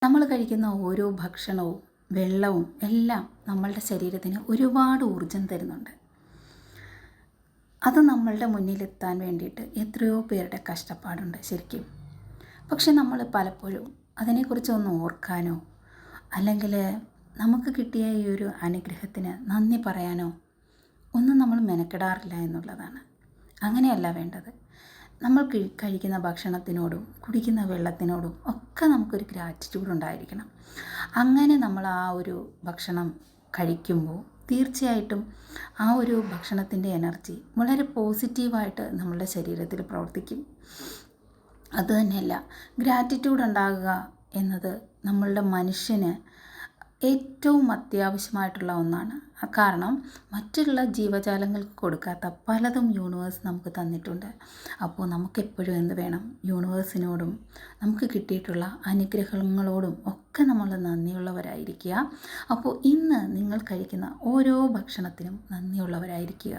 നമ്മൾ കഴിക്കുന്ന ഓരോ ഭക്ഷണവും വെള്ളവും എല്ലാം നമ്മളുടെ ശരീരത്തിന് ഒരുപാട് ഊർജം തരുന്നുണ്ട്. അത് നമ്മളുടെ മുന്നിലെത്താൻ വേണ്ടിയിട്ട് എത്രയോ പേരുടെ കഷ്ടപ്പാടുണ്ട് ശരിക്കും. പക്ഷെ നമ്മൾ പലപ്പോഴും അതിനെക്കുറിച്ചൊന്ന് ഓർക്കാനോ അല്ലെങ്കിൽ നമുക്ക് കിട്ടിയ ഈ ഒരു അനുഗ്രഹത്തിന് നന്ദി പറയാനോ ഒന്നും നമ്മൾ മെനക്കെടാറില്ല എന്നുള്ളതാണ്. അങ്ങനെയല്ല വേണ്ടത്. നമ്മൾ കഴിക്കുന്ന ഭക്ഷണത്തിനോടും കുടിക്കുന്ന വെള്ളത്തിനോടും ഒക്കെ നമുക്കൊരു ഗ്രാറ്റിറ്റ്യൂഡ് ഉണ്ടായിരിക്കണം. അങ്ങനെ നമ്മൾ ആ ഒരു ഭക്ഷണം കഴിക്കുമ്പോൾ തീർച്ചയായിട്ടും ആ ഒരു ഭക്ഷണത്തിൻ്റെ എനർജി വളരെ പോസിറ്റീവായിട്ട് നമ്മളുടെ ശരീരത്തിൽ പ്രവർത്തിക്കും. അതുതന്നെയല്ല, ഗ്രാറ്റിറ്റ്യൂഡ് ഉണ്ടാകുക എന്നത് നമ്മളുടെ മനുഷ്യന് ഏറ്റവും അത്യാവശ്യമായിട്ടുള്ള ഒന്നാണ്. കാരണം മറ്റുള്ള ജീവജാലങ്ങൾക്ക് കൊടുക്കാത്ത പലതും യൂണിവേഴ്സ് നമുക്ക് തന്നിട്ടുണ്ട്. അപ്പോൾ നമുക്കെപ്പോഴും എന്ത് വേണം? യൂണിവേഴ്സിനോടും നമുക്ക് കിട്ടിയിട്ടുള്ള അനുഗ്രഹങ്ങളോടും ഒക്കെ നമ്മൾ നന്ദിയുള്ളവരായിരിക്കുക. അപ്പോൾ ഇന്ന് നിങ്ങൾ കഴിക്കുന്ന ഓരോ ഭക്ഷണത്തിനും നന്ദിയുള്ളവരായിരിക്കുക.